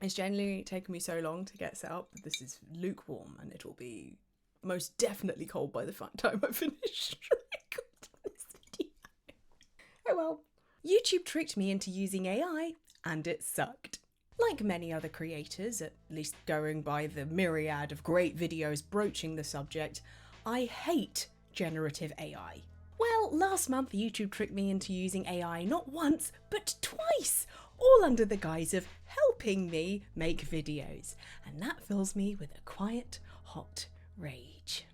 It's genuinely taken me so long to get set up. This is lukewarm and it'll be most definitely cold by the time I finish recording this video. Oh well. YouTube tricked me into using AI and it sucked. Like many other creators, at least going by the myriad of great videos broaching the subject, I hate generative AI. Well, last month YouTube tricked me into using AI not once, but twice, all under the guise of helping me make videos, and that fills me with a quiet, hot rage.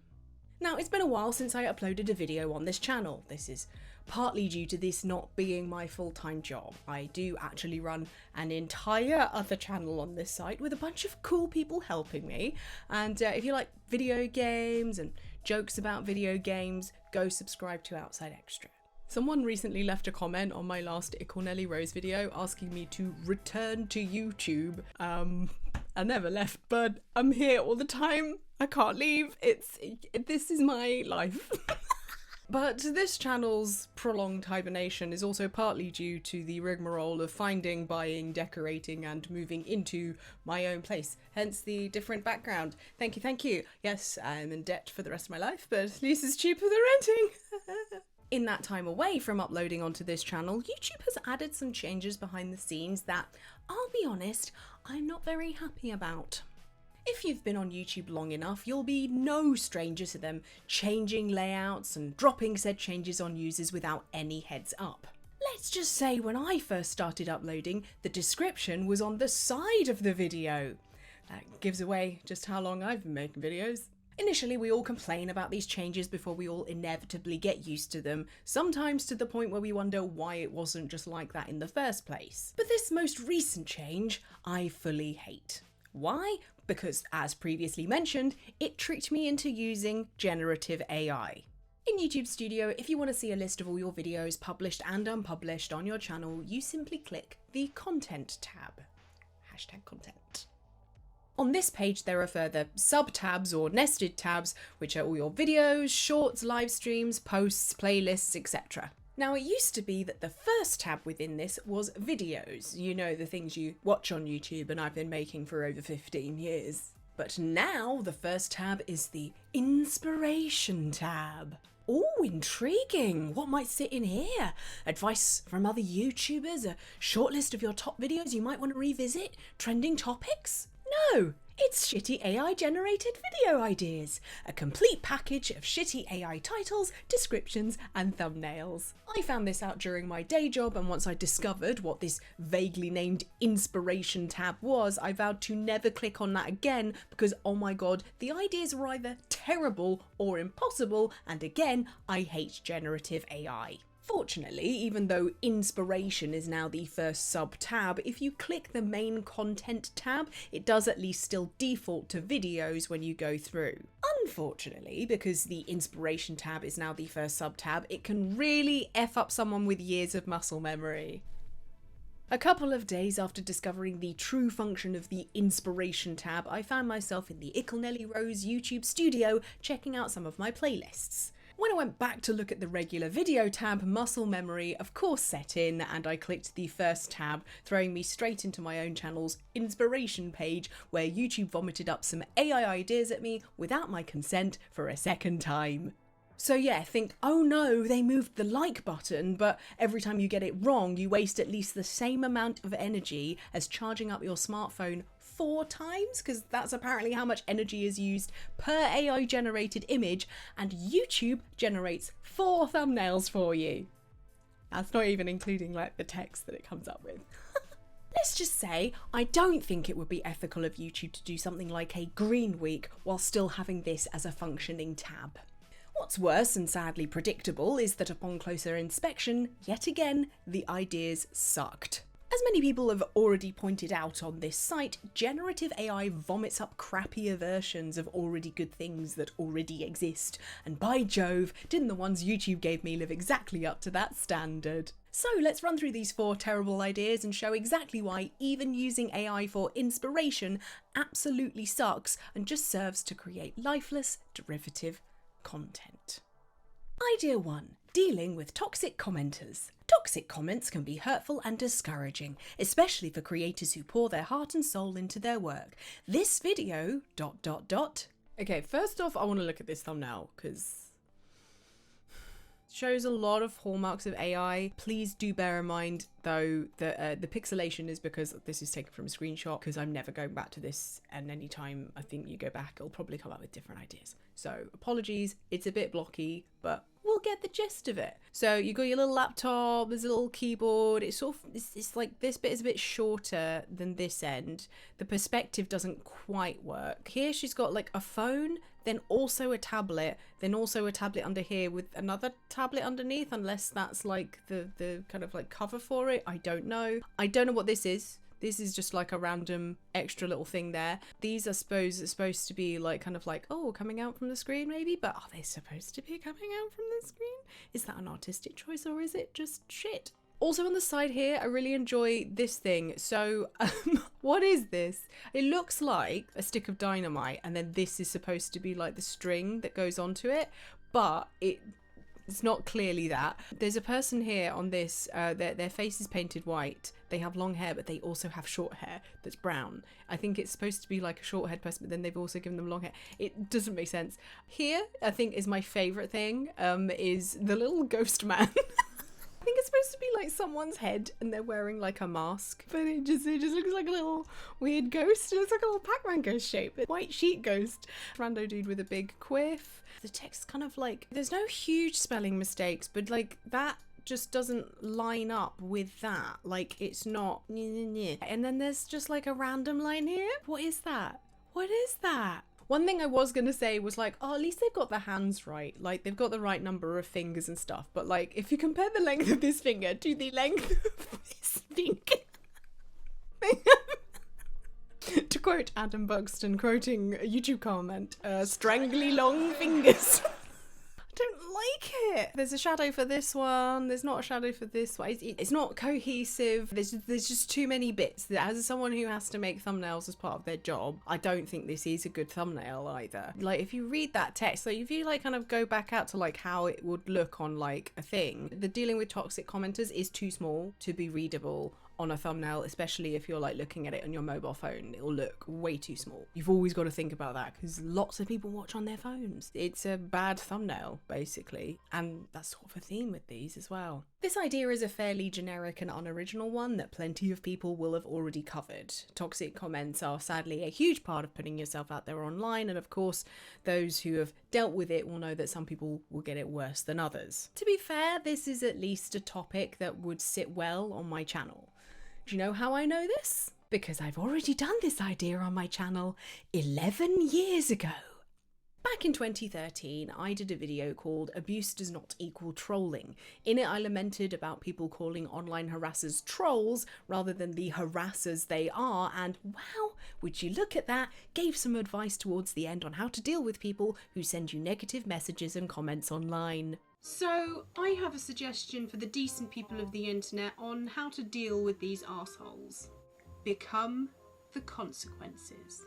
Now, it's been a while since I uploaded a video on this channel. This is partly due to this not being my full-time job. I do actually run an entire other channel on this site with a bunch of cool people helping me, and if you like video games and jokes about video games, go subscribe to Outside Extra. Someone recently left a comment on my last Icklenellierose video asking me to return to YouTube. I never left, but I'm here all the time. I can't leave. This is my life. But this channel's prolonged hibernation is also partly due to the rigmarole of finding, buying, decorating and moving into my own place, hence the different background. Thank you. Yes, I'm in debt for the rest of my life, but at least it's cheaper than renting. In that time away from uploading onto this channel, YouTube has added some changes behind the scenes that, I'll be honest, I'm not very happy about. If you've been on YouTube long enough, you'll be no stranger to them changing layouts and dropping said changes on users without any heads up. Let's just say when I first started uploading, the description was on the side of the video. That gives away just how long I've been making videos. Initially, we all complain about these changes before we all inevitably get used to them, sometimes to the point where we wonder why it wasn't just like that in the first place. But this most recent change, I fully hate. Why? Because, as previously mentioned, it tricked me into using generative AI. In YouTube Studio, if you want to see a list of all your videos published and unpublished on your channel, you simply click the Content tab. #content. On this page, there are further sub-tabs or nested tabs, which are all your videos, shorts, live streams, posts, playlists, etc. Now, it used to be that the first tab within this was videos. You know, the things you watch on YouTube and I've been making for over 15 years. But now the first tab is the Inspiration tab. Oh, intriguing! What might sit in here? Advice from other YouTubers? A short list of your top videos you might want to revisit? Trending topics? No! It's shitty AI generated video ideas. A complete package of shitty AI titles, descriptions and thumbnails. I found this out during my day job, and once I discovered what this vaguely named Inspiration tab was, I vowed to never click on that again because, oh my god, the ideas were either terrible or impossible, and again, I hate generative AI. Fortunately, even though Inspiration is now the first sub-tab, if you click the main Content tab, it does at least still default to videos when you go through. Unfortunately, because the Inspiration tab is now the first sub-tab, it can really F up someone with years of muscle memory. A couple of days after discovering the true function of the Inspiration tab, I found myself in the icklenellierose YouTube studio checking out some of my playlists. When I went back to look at the regular video tab, muscle memory of course set in, and I clicked the first tab, throwing me straight into my own channel's Inspiration page, where YouTube vomited up some AI ideas at me without my consent for a second time. So yeah, think, oh no, they moved the like button, but every time you get it wrong, you waste at least the same amount of energy as charging up your smartphone 4 times, because that's apparently how much energy is used per AI generated image, and YouTube generates 4 thumbnails for you. That's not even including like the text that it comes up with. Let's just say, I don't think it would be ethical of YouTube to do something like a green week while still having this as a functioning tab. What's worse and sadly predictable is that upon closer inspection, yet again, the ideas sucked. As many people have already pointed out on this site, generative AI vomits up crappier versions of already good things that already exist, and by Jove, didn't the ones YouTube gave me live exactly up to that standard. So let's run through these 4 terrible ideas and show exactly why even using AI for inspiration absolutely sucks and just serves to create lifeless, derivative content. Idea 1. Dealing with toxic commenters. Toxic comments can be hurtful and discouraging, especially for creators who pour their heart and soul into their work. This video... ... Okay, first off, I want to look at this thumbnail because shows a lot of hallmarks of AI. Please do bear in mind, though, that the pixelation is because this is taken from a screenshot, because I'm never going back to this, and anytime I think you go back, it'll probably come up with different ideas. So apologies, it's a bit blocky, but we'll get the gist of it. So you got your little laptop, there's a little keyboard. It's sort of, it's like this bit is a bit shorter than this end. The perspective doesn't quite work. Here she's got like a phone, then also a tablet, then also a tablet under here with another tablet underneath, unless that's like the kind of like cover for it. I don't know. I don't know what this is. This is just like a random extra little thing there. These, I suppose, are supposed to be like kind of like, oh, coming out from the screen maybe, but are they supposed to be coming out from the screen? Is that an artistic choice or is it just shit? Also on the side here, I really enjoy this thing. So what is this? It looks like a stick of dynamite, and then this is supposed to be like the string that goes onto it, but it's not clearly that. There's a person here on this, their face is painted white. They have long hair, but they also have short hair that's brown. I think it's supposed to be like a short haired person, but then they've also given them long hair. It doesn't make sense. Here, I think is my favorite thing, is the little ghost man. I think it's supposed to be like someone's head and they're wearing like a mask, but it just looks like a little weird ghost. It looks like a little Pac-Man ghost shape. White sheet ghost. Rando dude with a big quiff. The text kind of like, there's no huge spelling mistakes, but like that just doesn't line up with that. Like it's not and then there's just like a random line here. What is that? What is that? One thing I was gonna say was like, oh, at least they've got the hands right. Like they've got the right number of fingers and stuff. But like, if you compare the length of this finger to the length of this finger, to quote Adam Buxton, quoting a YouTube comment, strangly long fingers. I don't like it. There's a shadow for this one. There's not a shadow for this one. It's not cohesive. There's just too many bits. As someone who has to make thumbnails as part of their job, I don't think this is a good thumbnail either. Like if you read that text, like if you like kind of go back out to like how it would look on like a thing, the dealing with toxic commenters is too small to be readable on a thumbnail, especially if you're like looking at it on your mobile phone. It'll look way too small. You've always got to think about that because lots of people watch on their phones. It's a bad thumbnail basically, and that's sort of a theme with these as well. This idea is a fairly generic and unoriginal one that plenty of people will have already covered. Toxic comments are sadly a huge part of putting yourself out there online, and of course those who have dealt with it will know that some people will get it worse than others. To be fair, this is at least a topic that would sit well on my channel. Do you know how I know this? Because I've already done this idea on my channel 11 years ago. Back in 2013, I did a video called Abuse Does Not Equal Trolling. In it, I lamented about people calling online harassers trolls rather than the harassers they are, and wow, would you look at that, gave some advice towards the end on how to deal with people who send you negative messages and comments online. So, I have a suggestion for the decent people of the internet on how to deal with these arseholes. Become the consequences.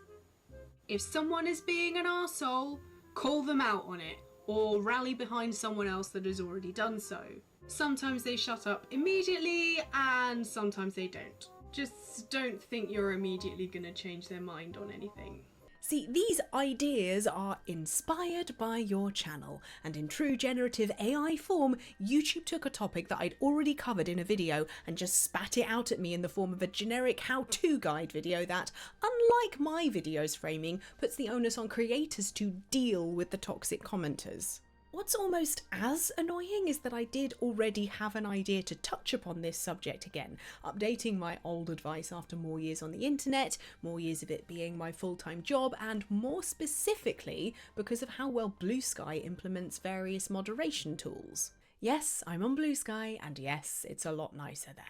If someone is being an arsehole, call them out on it, or rally behind someone else that has already done so. Sometimes they shut up immediately, and sometimes they don't. Just don't think you're immediately gonna change their mind on anything. See, these ideas are inspired by your channel, and in true generative AI form, YouTube took a topic that I'd already covered in a video and just spat it out at me in the form of a generic how-to guide video that, unlike my video's framing, puts the onus on creators to deal with the toxic commenters. What's almost as annoying is that I did already have an idea to touch upon this subject again, updating my old advice after more years on the internet, more years of it being my full-time job, and more specifically because of how well Blue Sky implements various moderation tools. Yes, I'm on Blue Sky, and yes, it's a lot nicer there.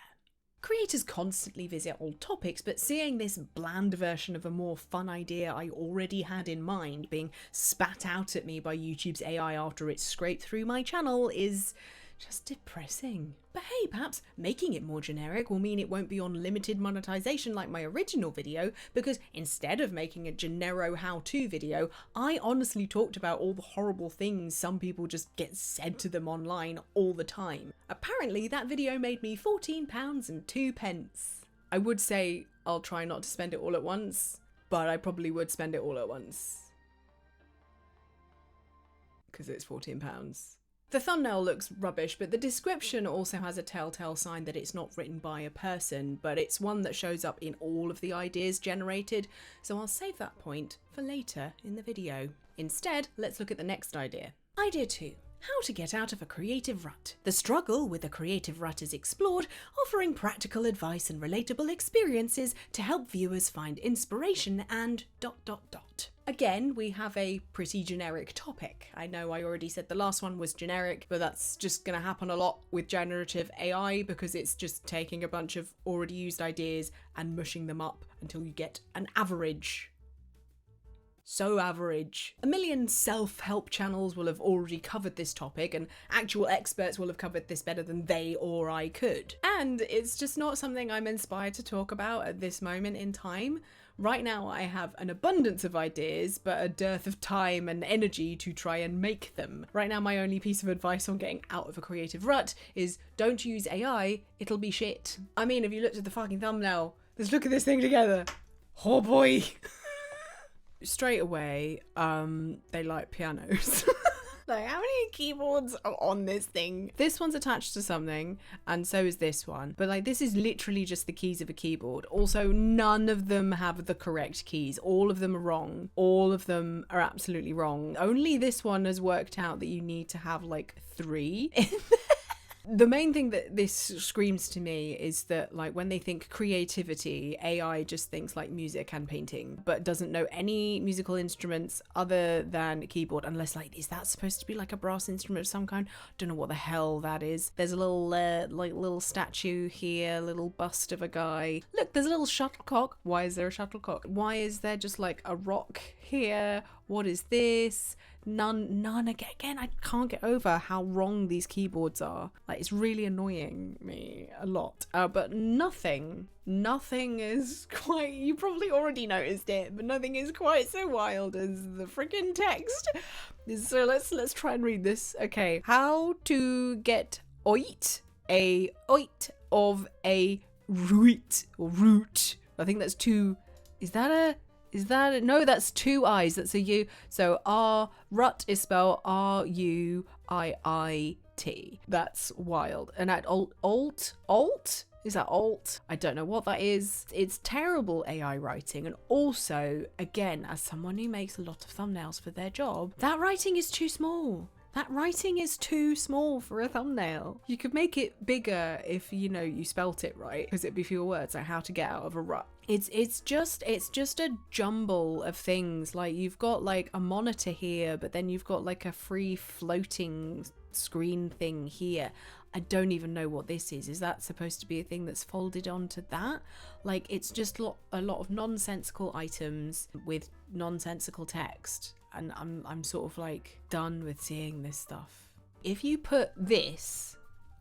Creators constantly visit old topics, but seeing this bland version of a more fun idea I already had in mind being spat out at me by YouTube's AI after it scraped through my channel is just depressing. But hey, perhaps making it more generic will mean it won't be on limited monetization like my original video, because instead of making a genero how-to video, I honestly talked about all the horrible things some people just get said to them online all the time. Apparently that video made me £14.02. I would say I'll try not to spend it all at once, but I probably would spend it all at once. Because it's £14. The thumbnail looks rubbish, but the description also has a telltale sign that it's not written by a person, but it's one that shows up in all of the ideas generated, so I'll save that point for later in the video. Instead, let's look at the next idea. Idea 2. How to get out of a creative rut. The struggle with a creative rut is explored, offering practical advice and relatable experiences to help viewers find inspiration and ... Again, we have a pretty generic topic. I know I already said the last one was generic, but that's just gonna happen a lot with generative AI because it's just taking a bunch of already used ideas and mushing them up until you get an average. So average. A million self-help channels will have already covered this topic, and actual experts will have covered this better than they or I could. And it's just not something I'm inspired to talk about at this moment in time. Right now I have an abundance of ideas, but a dearth of time and energy to try and make them. Right now my only piece of advice on getting out of a creative rut is don't use AI, it'll be shit. I mean, if you looked at the fucking thumbnail, let's look at this thing together. Oh boy. Straight away, they like pianos. Like, how many keyboards are on this thing? This one's attached to something, and so is this one. But like, this is literally just the keys of a keyboard. Also, none of them have the correct keys. All of them are wrong. All of them are absolutely wrong. Only this one has worked out that you need to have like 3 in there. The main thing that this screams to me is that, like, when they think creativity, AI just thinks like music and painting, but doesn't know any musical instruments other than keyboard, unless, like, is that supposed to be like a brass instrument of some kind? Don't know what the hell that is. There's a little, like, little statue here, little bust of a guy. Look, there's a little shuttlecock. Why is there a shuttlecock? Why is there just like a rock here? What is this? None again. I can't get over how wrong these keyboards are. Like, it's really annoying me a lot. But nothing is quite, you probably already noticed it, but nothing is quite so wild as the freaking text. So let's try and read this. Okay, how to get oit of a root or root. I think that's 2. Is that no, that's 2 I's. That's a U. So rut is spelled RUIIT. That's wild. And at alt? Is that alt? I don't know what that is. It's terrible AI writing. And also, again, as someone who makes a lot of thumbnails for their job, that writing is too small. That writing is too small for a thumbnail. You could make it bigger if, you know, you spelt it right, because it'd be fewer words, like how to get out of a rut. It's just a jumble of things. Like, you've got like a monitor here, but then you've got like a free floating screen thing here. I don't even know what this is. Is that supposed to be a thing that's folded onto that? Like, it's just a lot of nonsensical items with nonsensical text. And I'm sort of like done with seeing this stuff. If you put this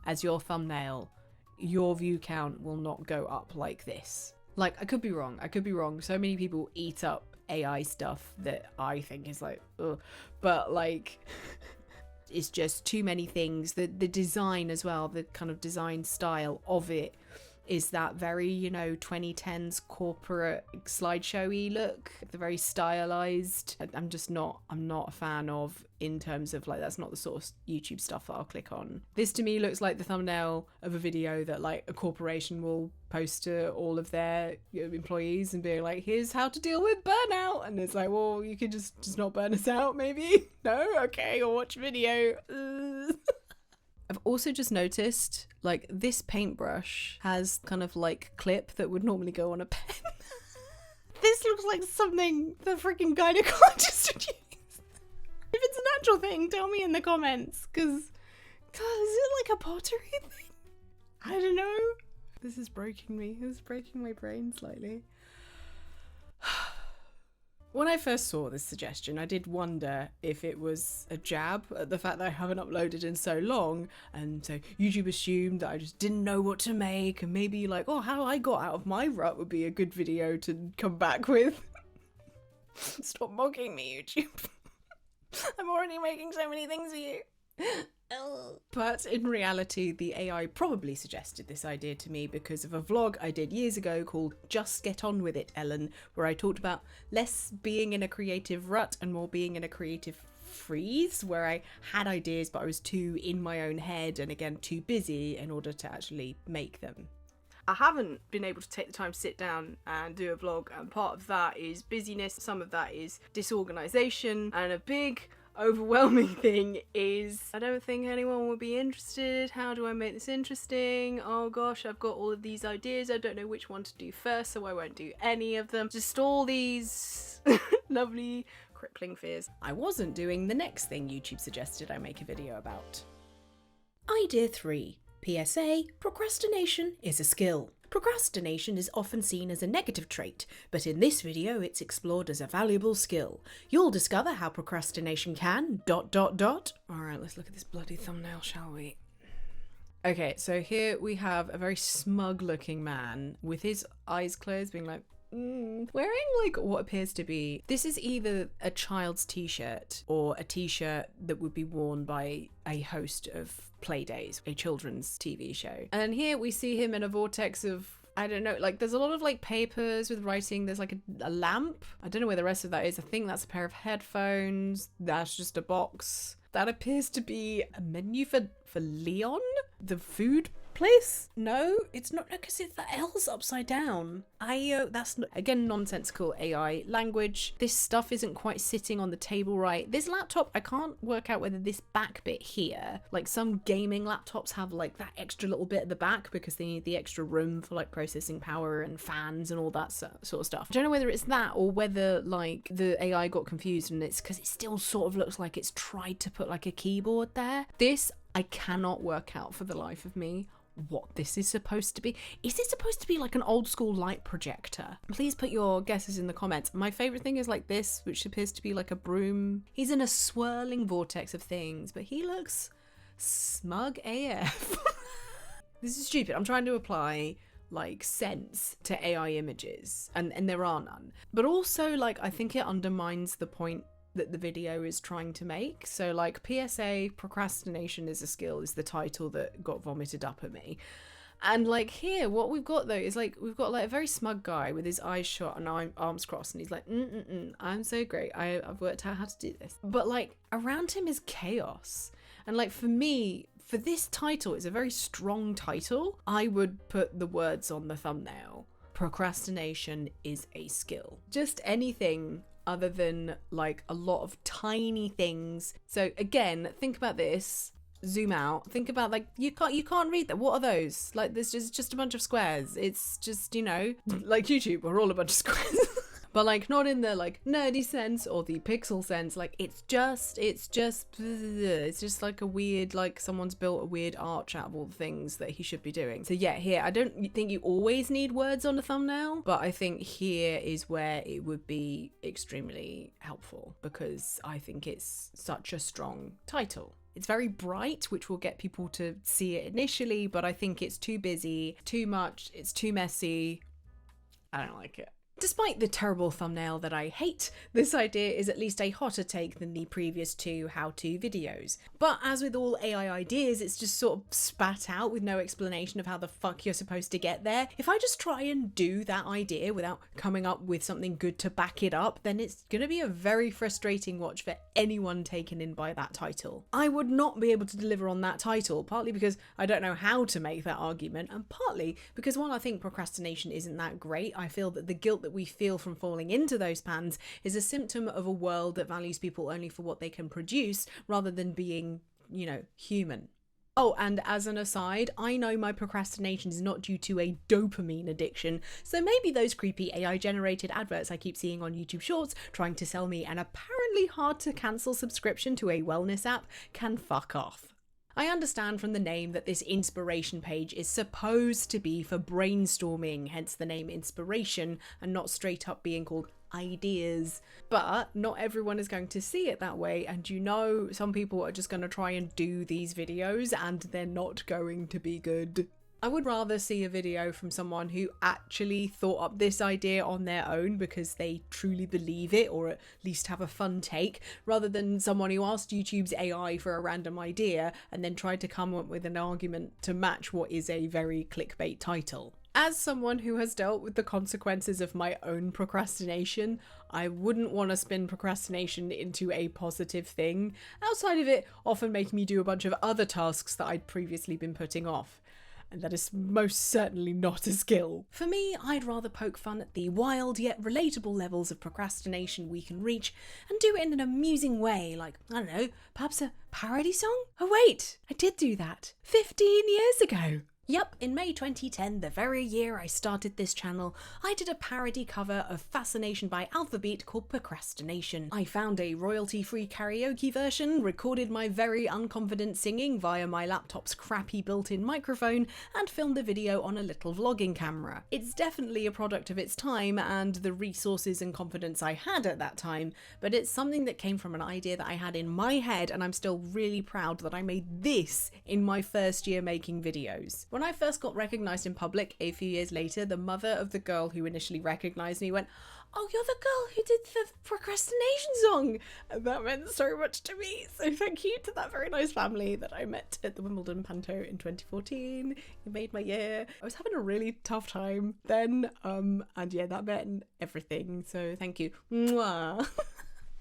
as your thumbnail, your view count will not go up like this. Like, I could be wrong. So many people eat up AI stuff that I think is like, ugh. But like, it's just too many things. The design as well, the kind of design style of it is that very, you know, 2010s corporate slideshowy look, the very stylized. I'm not a fan of, in terms of like, that's not the sort of YouTube stuff that I'll click on. This to me looks like the thumbnail of a video that like a corporation will post to all of their employees and be like, here's how to deal with burnout. And it's like, well, you could just not burn us out, maybe? No? Okay, I'll watch a video. I've also just noticed, like, this paintbrush has kind of like clip that would normally go on a pen. This looks like something the freaking gynecologist would use. If it's a natural thing, tell me in the comments, because, God, is it like a pottery thing? I don't know. This is breaking me. This is breaking my brain slightly. When I first saw this suggestion, I did wonder if it was a jab at the fact that I haven't uploaded in so long, and so YouTube assumed that I just didn't know what to make, and maybe like, oh, how I got out of my rut would be a good video to come back with. Stop mocking me, YouTube. I'm already making so many things for you. But in reality, the AI probably suggested this idea to me because of a vlog I did years ago called Just Get On With It, Ellen, where I talked about less being in a creative rut and more being in a creative freeze, where I had ideas but I was too in my own head and again too busy in order to actually make them. I haven't been able to take the time to sit down and do a vlog, and part of that is busyness, some of that is disorganisation, and a big overwhelming thing is I don't think anyone would be interested. How do I make this interesting? Oh gosh, I've got all of these ideas, I don't know which one to do first, so I won't do any of them. Just all these lovely crippling fears. I wasn't doing the next thing YouTube suggested I make a video about. Idea 3. PSA, procrastination is a skill. Procrastination is often seen as a negative trait, but in this video it's explored as a valuable skill. You'll discover how procrastination can... Alright, let's look at this bloody thumbnail, shall we? Okay, so here we have a very smug looking man with his eyes closed being like, wearing like what appears to be, this is either a child's t-shirt or a t-shirt that would be worn by a host of Playdays, a children's TV show. And here we see him in a vortex of, I don't know, like there's a lot of like papers with writing, there's like a lamp. I don't know where the rest of that is. I think that's a pair of headphones. That's just a box. That appears to be a menu for Leon, the food place? No, it's not, because it's the L's upside down. That's again nonsensical AI language. This stuff isn't quite sitting on the table right. This laptop, I can't work out whether this back bit here, like some gaming laptops have like that extra little bit at the back because they need the extra room for like processing power and fans and all that sort of stuff. I don't know whether it's that or whether like the AI got confused and it's because it still sort of looks like it's tried to put like a keyboard there. This, I cannot work out for the life of me what this is supposed to be. Is it supposed to be like an old school light projector? Please put your guesses in the comments. My favorite thing is like this, which appears to be like a broom. He's in a swirling vortex of things, but he looks smug AF. This is stupid. I'm trying to apply like sense to AI images and there are none. But also like I think it undermines the point that the video is trying to make. So like PSA, procrastination is a skill is the title that got vomited up at me. And like here, what we've got though is like, we've got like a very smug guy with his eyes shut and arms crossed and he's like, I'm so great. I've worked out how to do this. But like around him is chaos. And like for me, for this title, it's a very strong title. I would put the words on the thumbnail. Procrastination is a skill. Just anything other than like a lot of tiny things. So again, think about this, zoom out, think about like, you can't read that. What are those? Like there's just a bunch of squares. It's just, you know, like YouTube, we're all a bunch of squares. But like not in the like nerdy sense or the pixel sense, like it's just like a weird, like someone's built a weird arch out of all the things that he should be doing. So yeah, here, I don't think you always need words on the thumbnail, but I think here is where it would be extremely helpful because I think it's such a strong title. It's very bright, which will get people to see it initially, but I think it's too busy, too much, it's too messy. I don't like it. Despite the terrible thumbnail that I hate, this idea is at least a hotter take than the previous two how-to videos. But as with all AI ideas, it's just sort of spat out with no explanation of how the fuck you're supposed to get there. If I just try and do that idea without coming up with something good to back it up, then it's gonna be a very frustrating watch for anyone taken in by that title. I would not be able to deliver on that title, partly because I don't know how to make that argument, and partly because while I think procrastination isn't that great, I feel that the guilt that we feel from falling into those pans is a symptom of a world that values people only for what they can produce rather than being, you know, human. Oh, and as an aside, I know my procrastination is not due to a dopamine addiction, so maybe those creepy AI-generated adverts I keep seeing on YouTube Shorts trying to sell me an apparently hard-to-cancel subscription to a wellness app can fuck off. I understand from the name that this inspiration page is supposed to be for brainstorming, hence the name inspiration, and not straight up being called ideas. But not everyone is going to see it that way, and you know, some people are just going to try and do these videos and they're not going to be good. I would rather see a video from someone who actually thought up this idea on their own because they truly believe it, or at least have a fun take, rather than someone who asked YouTube's AI for a random idea and then tried to come up with an argument to match what is a very clickbait title. As someone who has dealt with the consequences of my own procrastination, I wouldn't want to spin procrastination into a positive thing, outside of it often making me do a bunch of other tasks that I'd previously been putting off. And that is most certainly not a skill. For me, I'd rather poke fun at the wild yet relatable levels of procrastination we can reach and do it in an amusing way, like, I don't know, perhaps a parody song? Oh wait, I did do that 15 years ago. Yup, in May 2010, the very year I started this channel, I did a parody cover of Fascination by Alphabeat called Procrastination. I found a royalty-free karaoke version, recorded my very unconfident singing via my laptop's crappy built-in microphone, and filmed a video on a little vlogging camera. It's definitely a product of its time and the resources and confidence I had at that time, but it's something that came from an idea that I had in my head, and I'm still really proud that I made this in my first year making videos. When I first got recognised in public a few years later, the mother of the girl who initially recognised me went, "Oh, you're the girl who did the procrastination song!" And that meant so much to me. So thank you to that very nice family that I met at the Wimbledon Panto in 2014. It made my year. I was having a really tough time then, and yeah, that meant everything. So thank you. Mwah.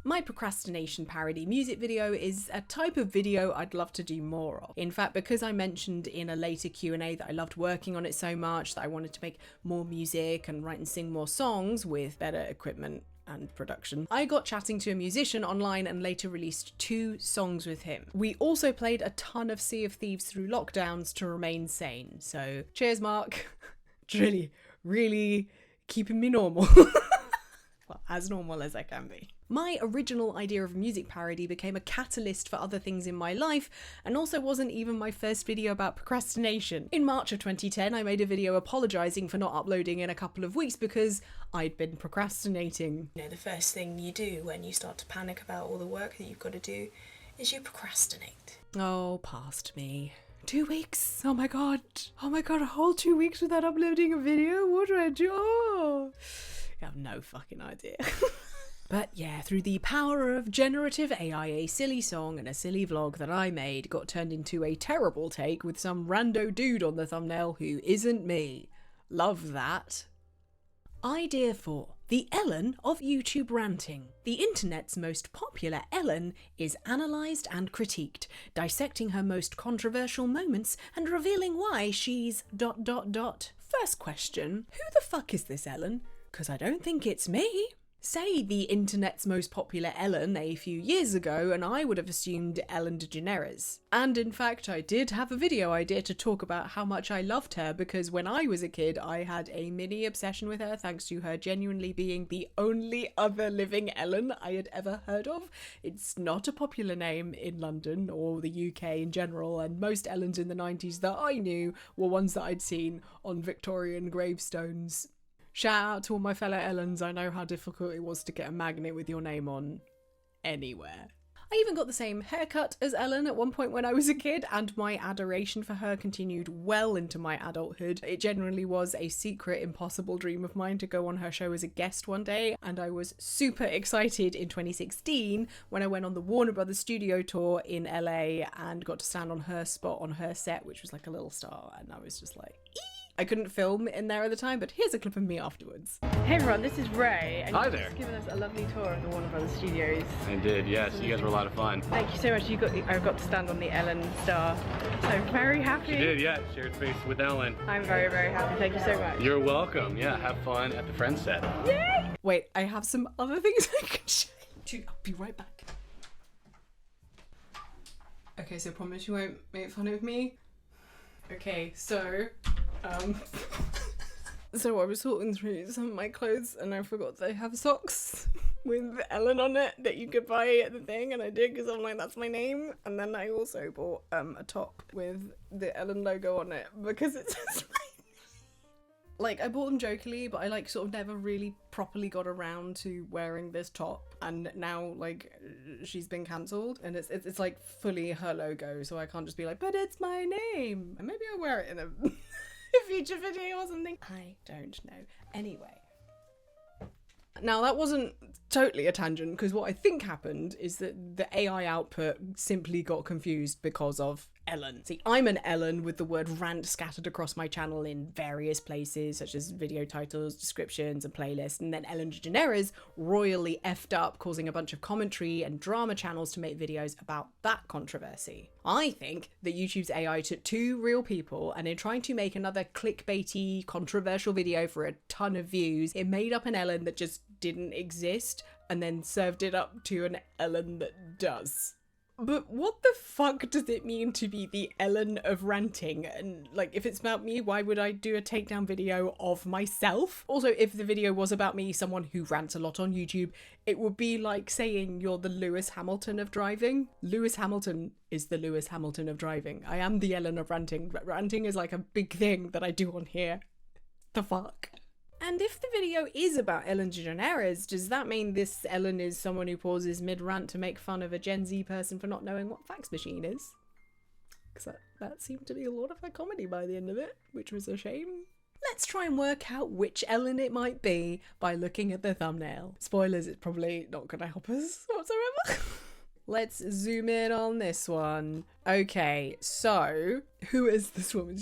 My procrastination parody music video is a type of video I'd love to do more of. In fact, because I mentioned in a later Q&A that I loved working on it so much that I wanted to make more music and write and sing more songs with better equipment and production, I got chatting to a musician online and later released 2 songs with him. We also played a ton of Sea of Thieves through lockdowns to remain sane. So cheers, Mark. It's really keeping me normal. Well, as normal as I can be. My original idea of a music parody became a catalyst for other things in my life, and also wasn't even my first video about procrastination. In March of 2010, I made a video apologising for not uploading in a couple of weeks because I'd been procrastinating. You know, the first thing you do when you start to panic about all the work that you've got to do is you procrastinate. Oh, past me. 2 weeks? Oh my god, a whole 2 weeks without uploading a video? What do I do? Oh. I have no fucking idea. But yeah, through the power of generative AI, a silly song and a silly vlog that I made got turned into a terrible take with some rando dude on the thumbnail who isn't me. Love that. Idea 4. The Ellen of YouTube ranting. The internet's most popular Ellen is analysed and critiqued, dissecting her most controversial moments and revealing why she's ... First question, who the fuck is this Ellen? 'Cause I don't think it's me. Say the internet's most popular Ellen a few years ago and I would have assumed Ellen DeGeneres. And in fact, I did have a video idea to talk about how much I loved her because when I was a kid, I had a mini obsession with her thanks to her genuinely being the only other living Ellen I had ever heard of. It's not a popular name in London or the UK in general, and most Ellens in the 90s that I knew were ones that I'd seen on Victorian gravestones. Shout out to all my fellow Ellens, I know how difficult it was to get a magnet with your name on anywhere. I even got the same haircut as Ellen at one point when I was a kid, and my adoration for her continued well into my adulthood. It genuinely was a secret, impossible dream of mine to go on her show as a guest one day, and I was super excited in 2016 when I went on the Warner Brothers studio tour in LA and got to stand on her spot on her set, which was like a little star, and I was just like, eee! I couldn't film in there at the time, but here's a clip of me afterwards. Hey everyone, this is Ray, and Hi you've there. just given us a lovely tour of the Warner Brothers studios. I did, yes. You guys were a lot of fun. Thank you so much. I got to stand on the Ellen star, so very happy. You did, yeah. Shared space with Ellen. I'm very, very happy. Thank you so much. You're welcome. Yeah, have fun at the Friends set. Yay! Wait, I have some other things I can show you. I'll be right back. Okay, so promise you won't make fun of me. Okay, so so I was sorting through some of my clothes and I forgot they have socks. with Ellen on it that you could buy at the thing, and I did because I'm like, that's my name. And then I also bought a top with the Ellen logo on it because it's just my like, I bought them jokingly, but I like sort of never really properly got around to wearing this top, and now like she's been cancelled and it's like fully her logo, so I can't just be like, but it's my name, and maybe I'll wear it in a future video or something. I don't know. Anyway, now that wasn't totally a tangent, because what I think happened is that the AI output simply got confused because of Ellen. See, I'm an Ellen with the word rant scattered across my channel in various places, such as video titles, descriptions, and playlists, and then Ellen DeGeneres royally effed up, causing a bunch of commentary and drama channels to make videos about that controversy. I think that YouTube's AI took two real people, and in trying to make another clickbaity, controversial video for a ton of views, it made up an Ellen that just didn't exist, and then served it up to an Ellen that does. But what the fuck does it mean to be the Ellen of ranting? And like, if it's about me, why would I do a takedown video of myself? Also, if the video was about me, someone who rants a lot on YouTube, it would be like saying you're the Lewis Hamilton of driving. Lewis Hamilton is the Lewis Hamilton of driving. I am the Ellen of ranting. Ranting is like a big thing that I do on here. The fuck? And if the video is about Ellen DeGeneres, does that mean this Ellen is someone who pauses mid-rant to make fun of a Gen Z person for not knowing what fax machine is? Because that seemed to be a lot of her comedy by the end of it, which was a shame. Let's try and work out which Ellen it might be by looking at the thumbnail. Spoilers, it's probably not going to help us whatsoever. Let's zoom in on this one. Okay, so who is this woman?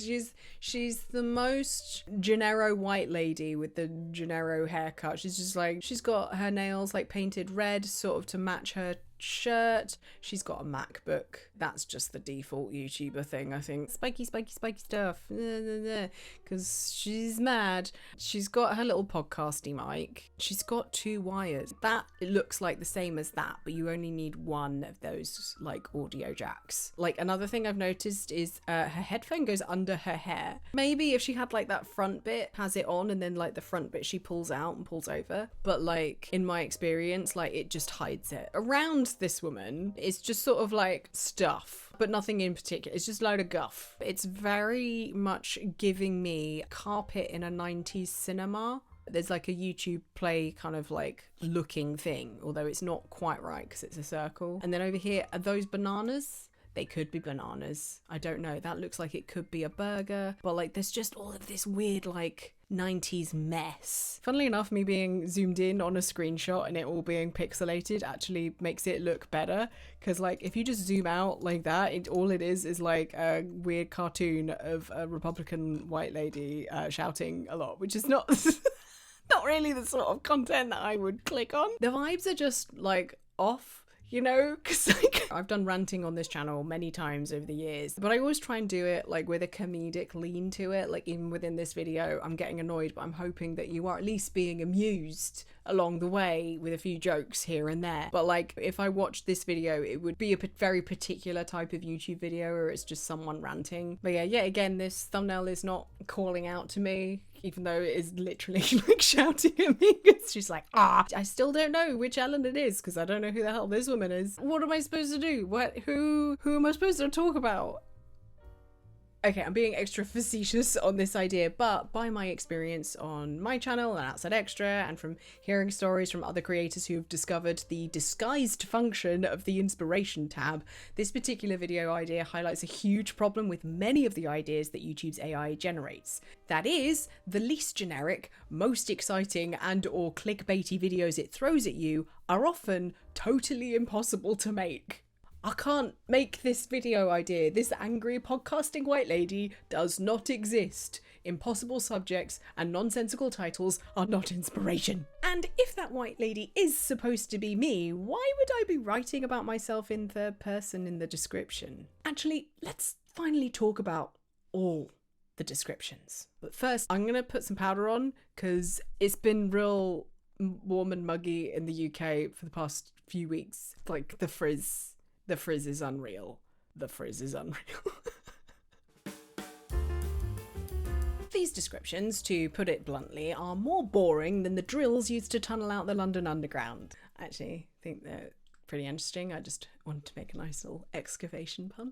She's the most Gennaro white lady with the Gennaro haircut. She's just like, she's got her nails like painted red sort of to match her shirt. She's got a MacBook. That's just the default YouTuber thing, I think. Spiky stuff. Because she's mad. She's got her little podcasty mic. She's got two wires. That looks like the same as that, but you only need one of those like audio jacks. Like, another thing I've noticed is her headphone goes under her hair. Maybe if she had like that front bit, has it on, and then like the front bit she pulls out and pulls over. But like in my experience, like it just hides it. Around this woman, it's just sort of like stuff, but nothing in particular. It's just a load of guff. It's very much giving me carpet in a 90s cinema. There's like a YouTube play kind of like looking thing, although it's not quite right because it's a circle. And then over here, are those bananas? They could be bananas. I don't know. That looks like it could be a burger. But like there's just all of this weird like 90s mess. Funnily enough, me being zoomed in on a screenshot and it all being pixelated actually makes it look better. Because like if you just zoom out like that, all it is like a weird cartoon of a Republican white lady shouting a lot, which is not... not really the sort of content that I would click on. The vibes are just like off. You know, because like I've done ranting on this channel many times over the years, but I always try and do it like with a comedic lean to it. Like even within this video, I'm getting annoyed, but I'm hoping that you are at least being amused along the way with a few jokes here and there. But like if I watched this video, it would be a very particular type of YouTube video where it's just someone ranting. But yeah, again, this thumbnail is not calling out to me, even though it is literally like shouting at me because she's like, I still don't know which Ellen it is because I don't know who the hell this woman is. What am I supposed to do? Who am I supposed to talk about? Okay, I'm being extra facetious on this idea, but by my experience on my channel and Outside Extra, and from hearing stories from other creators who've discovered the disguised function of the inspiration tab, this particular video idea highlights a huge problem with many of the ideas that YouTube's AI generates. That is, the least generic, most exciting and or clickbaity videos it throws at you are often totally impossible to make. I can't make this video idea. This angry podcasting white lady does not exist. Impossible subjects and nonsensical titles are not inspiration. And if that white lady is supposed to be me, why would I be writing about myself in third person in the description? Actually, let's finally talk about all the descriptions. But first, I'm gonna put some powder on because it's been real warm and muggy in the UK for the past few weeks. Like the frizz is unreal. The frizz is unreal. These descriptions, to put it bluntly, are more boring than the drills used to tunnel out the London Underground. Actually, I think they're pretty interesting. I just wanted to make a nice little excavation pun.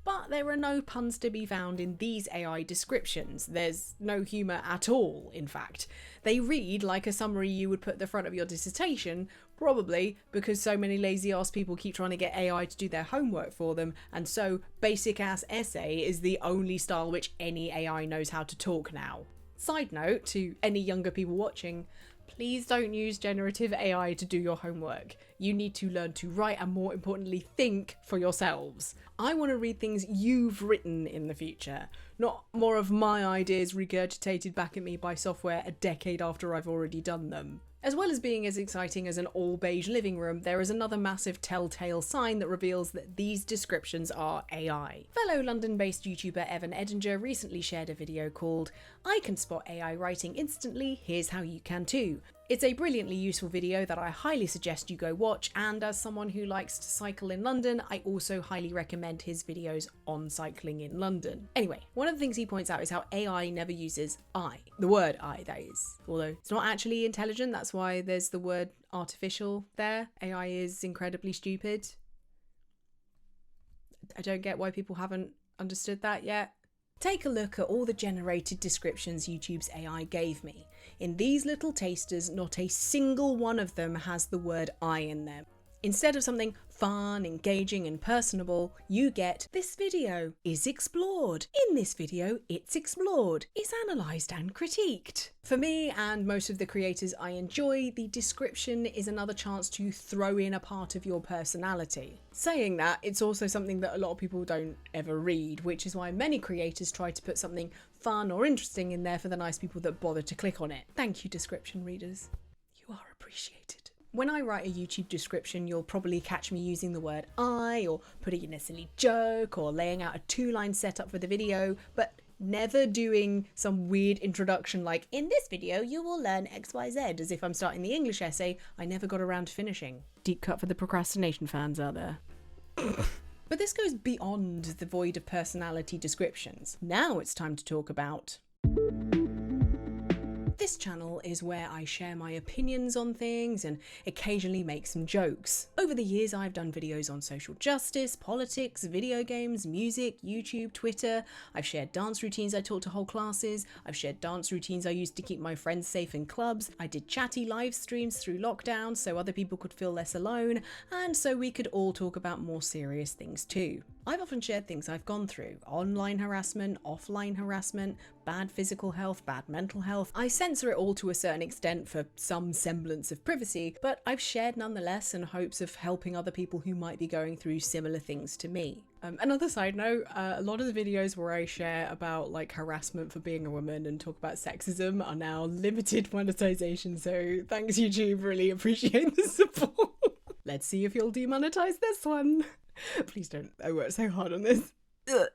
But there are no puns to be found in these AI descriptions. There's no humour at all, in fact. They read like a summary you would put at the front of your dissertation, probably because so many lazy ass people keep trying to get AI to do their homework for them, and so basic ass essay is the only style which any AI knows how to talk now. Side note to any younger people watching, please don't use generative AI to do your homework. You need to learn to write and, more importantly, think for yourselves. I want to read things you've written in the future, not more of my ideas regurgitated back at me by software a decade after I've already done them. As well as being as exciting as an all-beige living room, there is another massive telltale sign that reveals that these descriptions are AI. Fellow London-based YouTuber Evan Edinger recently shared a video called "I Can Spot AI Writing Instantly, Here's How You Can Too." It's a brilliantly useful video that I highly suggest you go watch, and as someone who likes to cycle in London, I also highly recommend his videos on cycling in London. Anyway, one of the things he points out is how AI never uses I. The word I, that is. Although it's not actually intelligent, that's why there's the word artificial there. AI is incredibly stupid. I don't get why people haven't understood that yet. Take a look at all the generated descriptions YouTube's AI gave me. In these little tasters, not a single one of them has the word I in them. Instead of something fun, engaging and personable, you get "this video is explored. In this video, it's explored, is analysed and critiqued." For me and most of the creators I enjoy, the description is another chance to throw in a part of your personality. Saying that, it's also something that a lot of people don't ever read, which is why many creators try to put something fun or interesting in there for the nice people that bother to click on it. Thank you, description readers. You are appreciated. When I write a YouTube description, you'll probably catch me using the word I, or putting in a silly joke, or laying out a 2-line setup for the video, but never doing some weird introduction like, "In this video you will learn XYZ," as if I'm starting the English essay I never got around to finishing. Deep cut for the procrastination fans out there. But this goes beyond the void of personality descriptions. Now it's time to talk about... This channel is where I share my opinions on things and occasionally make some jokes. Over the years I've done videos on social justice, politics, video games, music, YouTube, Twitter. I've shared dance routines I taught to whole classes. I've shared dance routines I used to keep my friends safe in clubs. I did chatty live streams through lockdown so other people could feel less alone, and so we could all talk about more serious things too. I've often shared things I've gone through: online harassment, offline harassment, bad physical health, bad mental health. I censor it all to a certain extent for some semblance of privacy, but I've shared nonetheless in hopes of helping other people who might be going through similar things to me. Another side note, a lot of the videos where I share about like harassment for being a woman and talk about sexism are now limited monetization, so thanks YouTube, really appreciate the support. Let's see if you'll demonetize this one. Please don't, I worked so hard on this.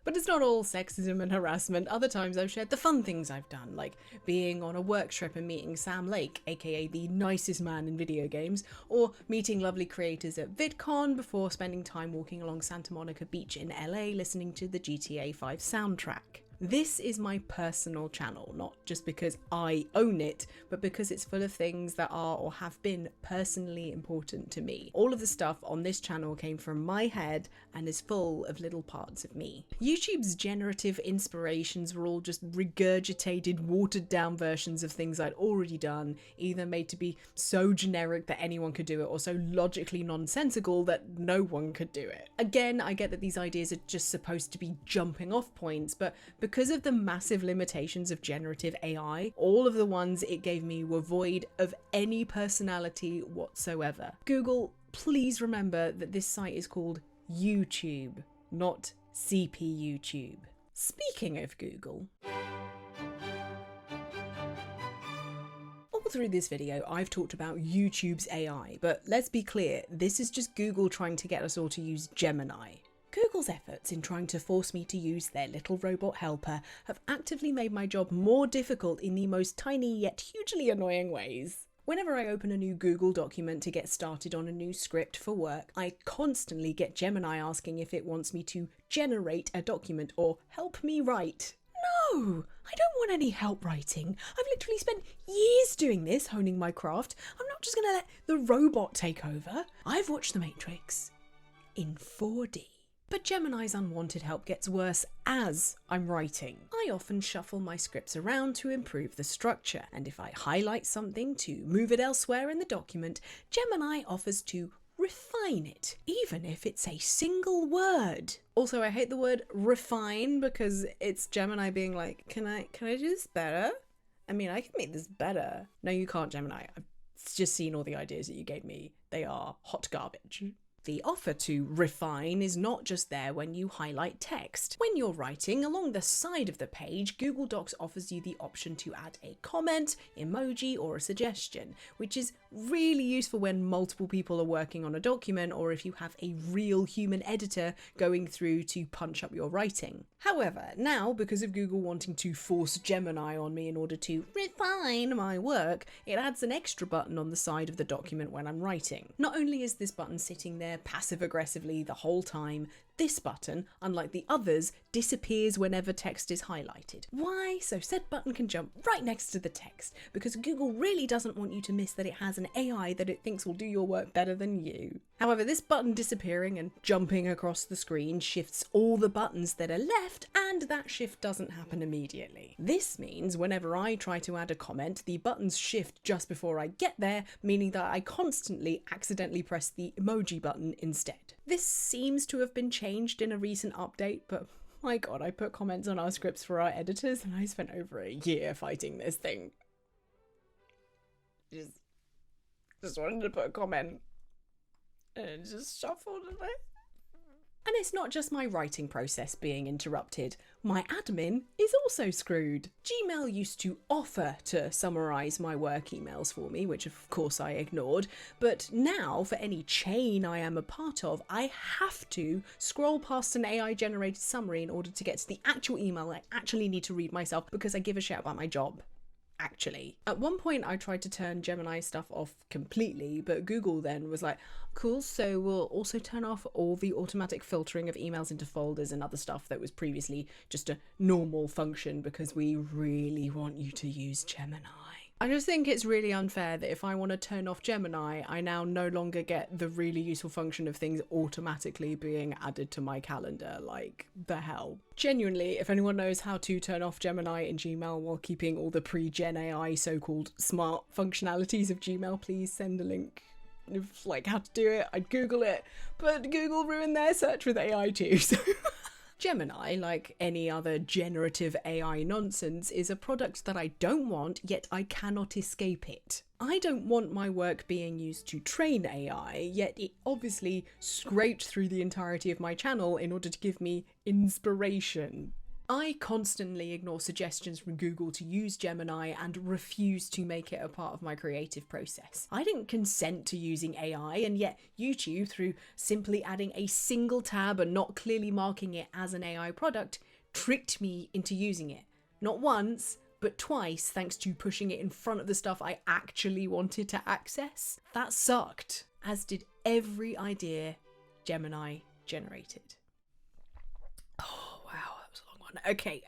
But it's not all sexism and harassment. Other times I've shared the fun things I've done, like being on a work trip and meeting Sam Lake, aka the nicest man in video games, or meeting lovely creators at VidCon before spending time walking along Santa Monica Beach in LA listening to the GTA 5 soundtrack. This is my personal channel, not just because I own it, but because it's full of things that are or have been personally important to me. All of the stuff on this channel came from my head and is full of little parts of me. YouTube's generative inspirations were all just regurgitated, watered down versions of things I'd already done, either made to be so generic that anyone could do it, or so logically nonsensical that no one could do it. Again, I get that these ideas are just supposed to be jumping off points, but because of the massive limitations of generative AI, all of the ones it gave me were void of any personality whatsoever. Google, please remember that this site is called YouTube, not CPUtube. Speaking of Google, all through this video I've talked about YouTube's AI, but let's be clear, this is just Google trying to get us all to use Gemini. Google's efforts in trying to force me to use their little robot helper have actively made my job more difficult in the most tiny yet hugely annoying ways. Whenever I open a new Google document to get started on a new script for work, I constantly get Gemini asking if it wants me to generate a document or help me write. No, I don't want any help writing. I've literally spent years doing this, honing my craft. I'm not just going to let the robot take over. I've watched The Matrix in 4D. But Gemini's unwanted help gets worse as I'm writing. I often shuffle my scripts around to improve the structure, and if I highlight something to move it elsewhere in the document, Gemini offers to refine it, even if it's a single word. Also, I hate the word refine because it's Gemini being like, can I do this better? I mean, I can make this better. No, you can't, Gemini. I've just seen all the ideas that you gave me. They are hot garbage. The offer to refine is not just there when you highlight text. When you're writing, along the side of the page, Google Docs offers you the option to add a comment, emoji, or a suggestion, which is really useful when multiple people are working on a document or if you have a real human editor going through to punch up your writing. However, now, because of Google wanting to force Gemini on me in order to refine my work, it adds an extra button on the side of the document when I'm writing. Not only is this button sitting there passive-aggressively the whole time, this button, unlike the others, disappears whenever text is highlighted. Why? So said button can jump right next to the text, because Google really doesn't want you to miss that it has an AI that it thinks will do your work better than you. However, this button disappearing and jumping across the screen shifts all the buttons that are left, and that shift doesn't happen immediately. This means whenever I try to add a comment, the buttons shift just before I get there, meaning that I constantly accidentally press the emoji button instead. This seems to have been changed in a recent update, but my god, I put comments on our scripts for our editors and I spent over a year fighting this thing. Just wanted to put a comment and it just shuffled a bit. And it's not just my writing process being interrupted. My admin is also screwed. Gmail used to offer to summarise my work emails for me, which of course I ignored, but now for any chain I am a part of, I have to scroll past an AI-generated summary in order to get to the actual email I actually need to read myself because I give a shit about my job. Actually. At one point I tried to turn Gemini stuff off completely, but Google then was like, cool, so we'll also turn off all the automatic filtering of emails into folders and other stuff that was previously just a normal function because we really want you to use Gemini. I just think it's really unfair that if I want to turn off Gemini, I now no longer get the really useful function of things automatically being added to my calendar. Like, the hell. Genuinely, if anyone knows how to turn off Gemini in Gmail while keeping all the pre-Gen AI so-called smart functionalities of Gmail, please send a link of like how to do it. I'd Google it, but Google ruined their search with AI too, so... Gemini, like any other generative AI nonsense, is a product that I don't want, yet I cannot escape it. I don't want my work being used to train AI, yet it obviously scraped through the entirety of my channel in order to give me inspiration. I constantly ignore suggestions from Google to use Gemini and refuse to make it a part of my creative process. I didn't consent to using AI, and yet YouTube, through simply adding a single tab and not clearly marking it as an AI product, tricked me into using it. Not once, but twice, thanks to pushing it in front of the stuff I actually wanted to access. That sucked, as did every idea Gemini generated. Okay,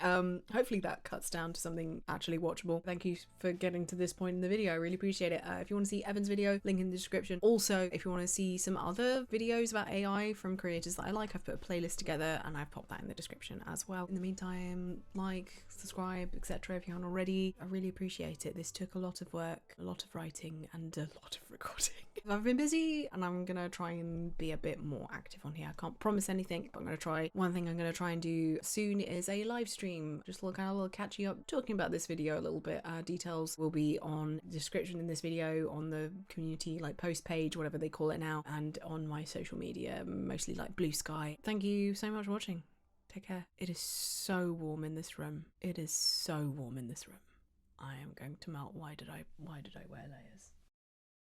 hopefully that cuts down to something actually watchable. Thank you for getting to this point in the video. I really appreciate it. If you want to see Evan's video, link in the description. Also, if you want to see some other videos about AI from creators that I like, I've put a playlist together and I've popped that in the description as well. In the meantime, like, subscribe, etc. if you haven't already. I really appreciate it. This took a lot of work, a lot of writing, and a lot of recording. I've been busy and I'm gonna try and be a bit more active on here. I can't promise anything, but I'm gonna try. One thing I'm gonna try and do soon is a live stream, just a little catching up, talking about this video a little bit. Details will be on the description in this video, on the community like post page, whatever they call it now, and on my social media, mostly like Blue Sky. Thank you so much for watching. Take care. It is so warm in this room. It is so warm in this room. I am going to melt. Why did I wear layers?